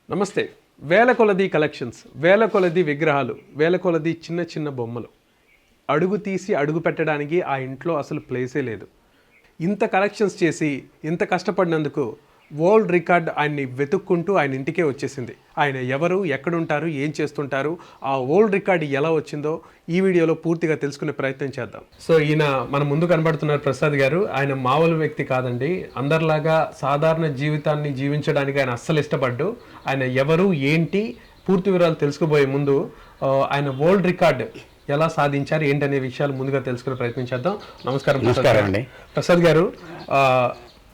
నమస్తే. వేల కొలది కలెక్షన్స్, వేల కొలది విగ్రహాలు, వేల కొలది చిన్న చిన్న బొమ్మలు. అడుగు తీసి అడుగు పెట్టడానికి ఆ ఇంట్లో అసలు ప్లేసే లేదు. ఇంత కలెక్షన్స్ చేసి ఇంత కష్టపడినందుకు వరల్డ్ రికార్డ్ ఆయన్ని వెతుక్కుంటూ ఆయన ఇంటికే వచ్చేసింది. ఆయన ఎవరు, ఎక్కడుంటారు, ఏం చేస్తుంటారు, ఆ వరల్డ్ రికార్డ్ ఎలా వచ్చిందో ఈ వీడియోలో పూర్తిగా తెలుసుకునే ప్రయత్నం చేద్దాం. సో ఈయన మన ముందు కనబడుతున్నారు ప్రసాద్ గారు. ఆయన మామూలు వ్యక్తి కాదండి. అందరిలాగా సాధారణ జీవితాన్ని జీవించడానికి ఆయన అస్సలు ఇష్టపడ్డు. ఆయన ఎవరు, ఏంటి, పూర్తి వివరాలు తెలుసుకోబోయే ముందు ఆయన వరల్డ్ రికార్డ్ ఎలా సాధించారు ఏంటనే విషయాలు ముందుగా తెలుసుకునే ప్రయత్నం చేద్దాం. నమస్కారం ప్రసాద్ గారు.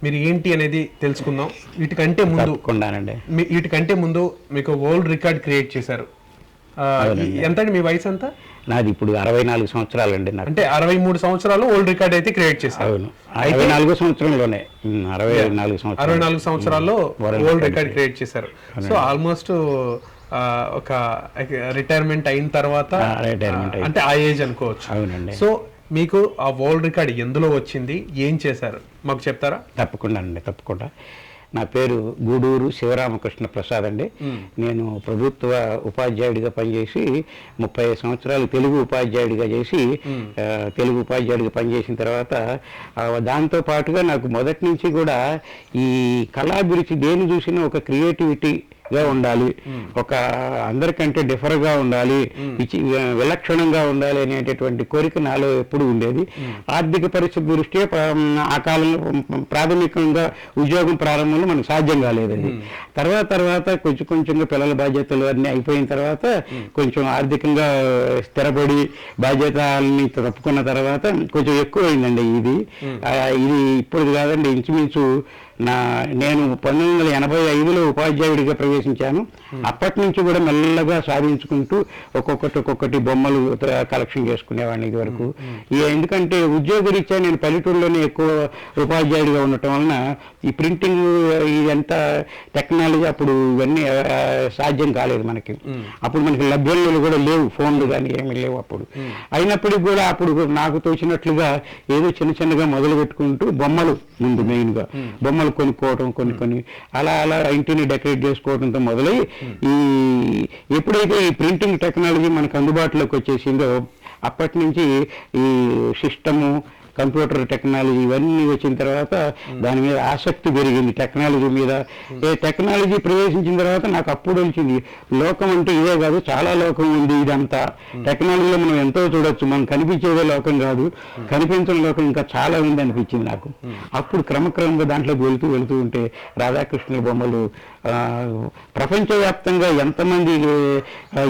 మీరు ఏంటి అనేది తెలుసుకుందాం. వీటికంటే ముందు మీకు వరల్డ్ రికార్డ్ క్రియేట్ చేశారు. ఎంత అండి మీ వయసు ఎంత? నాది ఇప్పుడు 64 సంవత్సరాలు అండి. అంటే 63 సంవత్సరాలు వరల్డ్ రికార్డ్ అయితే క్రియేట్ చేశారు. 64 సంవత్సరంలోనే 64 సంవత్సరాల్లో వరల్డ్ రికార్డ్ క్రియేట్ చేశారు. సో ఆల్మోస్ట్ ఒక రిటైర్మెంట్ అయిన తర్వాత అంటే ఆ ఏజ్ అనుకోవచ్చు. అవునండి. సో మీకు ఆ వరల్డ్ రికార్డ్ ఎందులో వచ్చింది, ఏం చేశారు మాకు చెప్తారా? తప్పకుండా. నా పేరు గూడూరు శివరామకృష్ణ ప్రసాద్ అండి. నేను ప్రభుత్వ ఉపాధ్యాయుడిగా పనిచేసి 30 సంవత్సరాలు తెలుగు ఉపాధ్యాయుడిగా పనిచేసిన తర్వాత దాంతో పాటుగా నాకు మొదటి నుంచి కూడా ఈ కళాభిరుచి దేని చూసినా ఒక క్రియేటివిటీ గా ఉండాలి, ఒక అందరికంటే డిఫర్గా ఉండాలి, విలక్షణంగా ఉండాలి అనేటటువంటి కోరిక నాలో ఎప్పుడు ఉండేది. ఆర్థిక పరిస్థితి దృష్ట్యా ఆ కాలంలో ప్రాథమికంగా ఉద్యోగం ప్రారంభంలో మనకు సాధ్యం కాలేదండి. తర్వాత కొంచెంగా పిల్లల బాధ్యతలు అన్నీ అయిపోయిన తర్వాత కొంచెం ఆర్థికంగా స్థిరపడి బాధ్యతల్ని తప్పుకున్న తర్వాత కొంచెం ఎక్కువైందండి. ఇది ఇప్పుడు కాదండి, ఇంచుమించు నేను 1985లో ఉపాధ్యాయుడిగా ప్రవేశించాను. అప్పటి నుంచి కూడా మెల్లగా సాధించుకుంటూ ఒక్కొక్కటి బొమ్మలు కలెక్షన్ చేసుకునేవాడిని ఇది వరకు. ఎందుకంటే ఉద్యోగరీత్యా నేను పల్లెటూరులోనే ఎక్కువ ఉపాధ్యాయుడిగా ఉండటం వలన ఈ ప్రింటింగ్ ఇదంతా టెక్నాలజీ అప్పుడు ఇవన్నీ సాధ్యం కాలేదు మనకి. అప్పుడు మనకి లభ్యంలో కూడా లేవు, ఫోన్లు కానీ ఏమీ లేవు అప్పుడు. అయినప్పటికీ కూడా అప్పుడు నాకు తోచినట్లుగా ఏదో చిన్నగా మొదలు పెట్టుకుంటూ బొమ్మలు ముందు మెయిన్గా బొమ్మలు కొనుక్కోవటం, కొన్ని అలా ఇంటిని డెకరేట్ చేసుకోవడంతో మొదలై ఎప్పుడైతే ఈ ప్రింటింగ్ టెక్నాలజీ మనకు అందుబాటులోకి వచ్చేసిందో అప్పటి నుంచి ఈ సిస్టము, కంప్యూటర్ టెక్నాలజీ ఇవన్నీ వచ్చిన తర్వాత దాని మీద ఆసక్తి పెరిగింది. టెక్నాలజీ మీద టెక్నాలజీ ప్రవేశించిన తర్వాత నాకు అప్పుడు వచ్చింది లోకం అంటే ఇదే కాదు, చాలా లోకం ఉంది. ఇదంతా టెక్నాలజీలో మనం ఎంతో చూడొచ్చు, మనం కనిపించేదే లోకం కాదు, కనిపించని లోకం ఇంకా చాలా ఉంది అనిపించింది నాకు. అప్పుడు క్రమక్రమంగా దాంట్లో వెళుతూ ఉంటే రాధాకృష్ణుల బొమ్మలు ప్రపంచవ్యాప్తంగా ఎంతమంది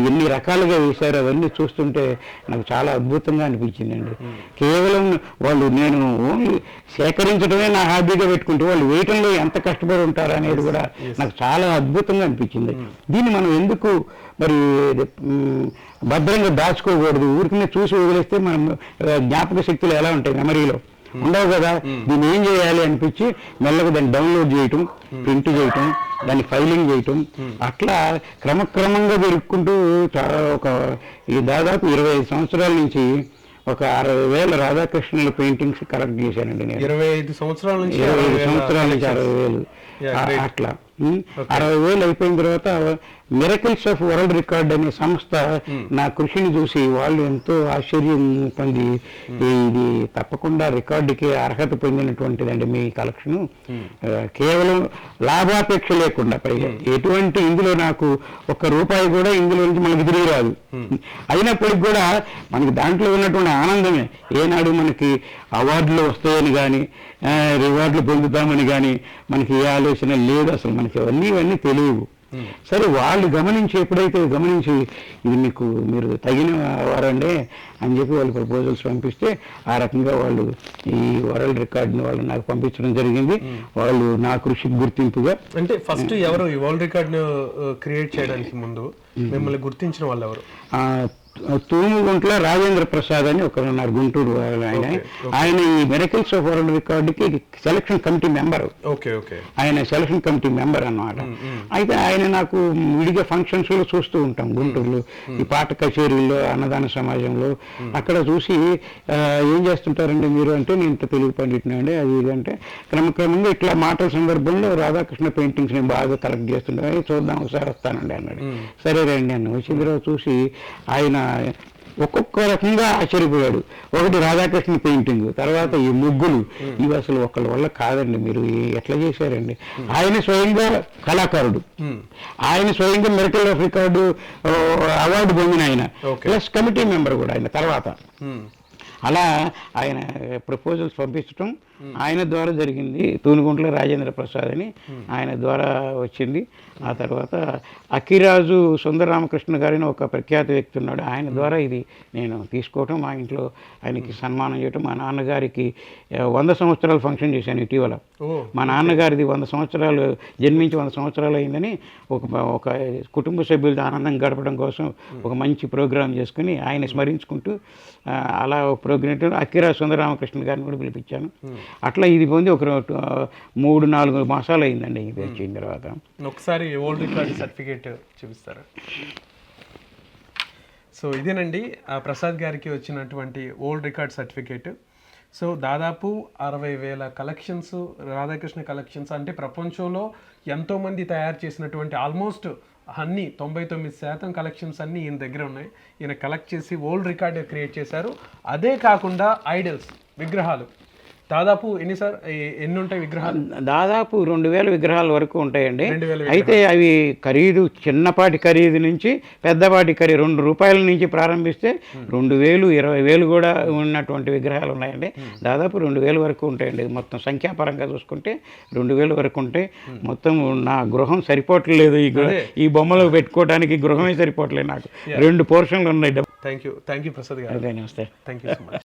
ఎన్ని రకాలుగా వేశారో అవన్నీ చూస్తుంటే నాకు చాలా అద్భుతంగా అనిపించిందండి. కేవలం వాళ్ళు నేను ఓన్లీ సేకరించడమే నా హాబీగా పెట్టుకుంటే వాళ్ళు వేయటంలో ఎంత కష్టపడి ఉంటారు అనేది కూడా నాకు చాలా అద్భుతంగా అనిపించింది. దీన్ని మనం ఎందుకు మరి భద్రంగా దాచుకోకూడదు, ఊరికనే చూసి వదిలేస్తే మనం జ్ఞాపక శక్తులు ఎలా ఉంటాయి, మెమరీలో ఉండవు కదా. దీన్ని ఏం చేయాలి అనిపించి మెల్లగా దాన్ని డౌన్లోడ్ చేయటం, ప్రింట్ చేయటం, దాన్ని ఫైలింగ్ చేయటం, అట్లా క్రమక్రమంగా పెరుక్కుంటూ దాదాపు 25 సంవత్సరాల నుంచి ఒక 60,000 రాధాకృష్ణుల పెయింటింగ్స్ కలెక్ట్ చేశానండి నేను. 25 సంవత్సరాల నుంచి 60,000 అట్లా 60,000 అయిపోయిన తర్వాత మిరకిల్స్ ఆఫ్ వరల్డ్ రికార్డ్ అనే సంస్థ నా కృషిని చూసి వాళ్ళు ఎంతో ఆశ్చర్యం పొంది ఇది తప్పకుండా రికార్డుకి అర్హత పొందినటువంటిదండి మీ కలెక్షన్, కేవలం లాభాపేక్ష లేకుండా, పైగా ఎటువంటి ఇందులో నాకు ₹1 కూడా ఇందులో నుంచి మనకి తిరిగి రాదు. అయినప్పటికి కూడా మనకి దాంట్లో ఉన్నటువంటి ఆనందమే. ఏనాడు మనకి అవార్డులు వస్తాయని కానీ రివార్డులు పొందుతామని కానీ మనకి ఏ ఆలోచన లేదు అసలు. మనకి ఇవన్నీ తెలియవు. సరే, వాళ్ళు ఎప్పుడైతే గమనించి ఇది మీరు తగిన వారండే అని చెప్పి వాళ్ళు ప్రపోజల్స్ పంపిస్తే ఆ రకంగా వాళ్ళు ఈ వరల్డ్ రికార్డ్ని వాళ్ళు నాకు పంపించడం జరిగింది. వాళ్ళు నా కృషికి గుర్తింపుగా. అంటే ఫస్ట్ ఎవరు ఈ వరల్డ్ రికార్డ్ను క్రియేట్ చేయడానికి ముందు మిమ్మల్ని గుర్తించిన వాళ్ళు ఎవరు? తూముగుంట్ల రాజేంద్ర ప్రసాద్ అని ఒకరు ఉన్నారు, గుంటూరు ఆయన. ఆయన ఈ మిరకిల్స్ ఆఫ్ వరల్డ్ రికార్డుకి సెలక్షన్ కమిటీ మెంబర్. ఆయన సెలక్షన్ కమిటీ మెంబర్ అన్నమాట. అయితే ఆయన నాకు విడిగా ఫంక్షన్స్ లో చూస్తూ ఉంటాం గుంటూరులో, ఈ పాట కచేరీల్లో, అన్నదాన సమాజంలో. అక్కడ చూసి ఏం చేస్తుంటారండి మీరు అంటే, నేను ఇంత తెలుగు పండితున్నాండి అది ఇది అంటే, క్రమక్రమంగా ఇట్లా మాటల సందర్భంలో రాధాకృష్ణ పెయింటింగ్స్ నేను బాగా కలెక్ట్ చేస్తుంటాను, చూద్దాం ఒకసారి వస్తానండి అన్నాడు. సరే రండి అన్న. వచ్చిన తర్వాత చూసి ఆయన ఒక్కొక్క రకంగా ఆశ్చర్యపోయాడు. ఒకటి రాధాకృష్ణ పెయింటింగ్, తర్వాత ఈ ముగ్గులు, ఇవి అసలు ఒకళ్ళ వల్ల కాదండి, మీరు ఎట్లా చేశారండి. ఆయన స్వయంగా కళాకారుడు, ఆయన స్వయంగా మిరకల్ ఆఫ్ రికార్డు అవార్డు పొందిన ఆయన, ప్లస్ కమిటీ మెంబర్ కూడా ఆయన. తర్వాత అలా ఆయన ప్రపోజల్స్ పంపించడం ఆయన ద్వారా జరిగింది. తూనుగుంట్ల రాజేంద్ర ప్రసాద్ అని ఆయన ద్వారా వచ్చింది. ఆ తర్వాత అక్కిరాజు సుందరరామకృష్ణ గారిని ఒక ప్రఖ్యాత వ్యక్తి ఉన్నాడు, ఆయన ద్వారా ఇది నేను తీసుకోవటం, మా ఇంట్లో ఆయనకి సన్మానం చేయటం. మా నాన్నగారికి 100 సంవత్సరాల ఫంక్షన్ చేశాను ఇటీవల. మా నాన్నగారిది 100 సంవత్సరాలు జన్మించి 100 సంవత్సరాలు అయిందని ఒక కుటుంబ సభ్యులతో ఆనందం గడపడం కోసం ఒక మంచి ప్రోగ్రాం చేసుకుని ఆయన స్మరించుకుంటూ అలా ఒక ప్రోగ్రాం అక్కిరాజు సుందరరామకృష్ణ గారిని కూడా పిలిపించాను. అట్లా ఇది పొంది ఒక 3-4 మాసాలు అయిందండి ఇది వచ్చిన తర్వాత. ఒకసారి ఓల్డ్ రికార్డ్ సర్టిఫికేట్ చూపిస్తారా? సో ఇదేనండి ప్రసాద్ గారికి వచ్చినటువంటి ఓల్డ్ రికార్డ్ సర్టిఫికేట్. సో దాదాపు 60,000 కలెక్షన్స్, రాధాకృష్ణ కలెక్షన్స్ అంటే ప్రపంచంలో ఎంతోమంది తయారు చేసినటువంటి ఆల్మోస్ట్ అన్నీ 99% కలెక్షన్స్ అన్నీ ఈయన దగ్గర ఉన్నాయి. ఈయన కలెక్ట్ చేసి ఓల్డ్ రికార్డ్ క్రియేట్ చేశారు. అదే కాకుండా ఐడల్స్, విగ్రహాలు దాదాపు ఎన్ని ఉంటాయి విగ్రహాలు? దాదాపు 2,000 విగ్రహాల వరకు ఉంటాయండి. అయితే అవి ఖరీదు, చిన్నపాటి ఖరీదు నుంచి పెద్దపాటి ఖరీదు, ₹2 నుంచి ప్రారంభిస్తే 2,000, 20,000 కూడా ఉన్నటువంటి విగ్రహాలు ఉన్నాయండి. దాదాపు 2,000 వరకు ఉంటాయండి. మొత్తం సంఖ్యాపరంగా చూసుకుంటే 2,000 వరకు ఉంటాయి. మొత్తం నా గృహం సరిపోవట్లేదు, ఈ బొమ్మలు పెట్టుకోవడానికి గృహమే సరిపోవట్లేదు నాకు. 2 పోర్షన్లు ఉన్నాయి. థ్యాంక్ యూ ప్రసాద్ గారు. నమస్తే. Thank you so much.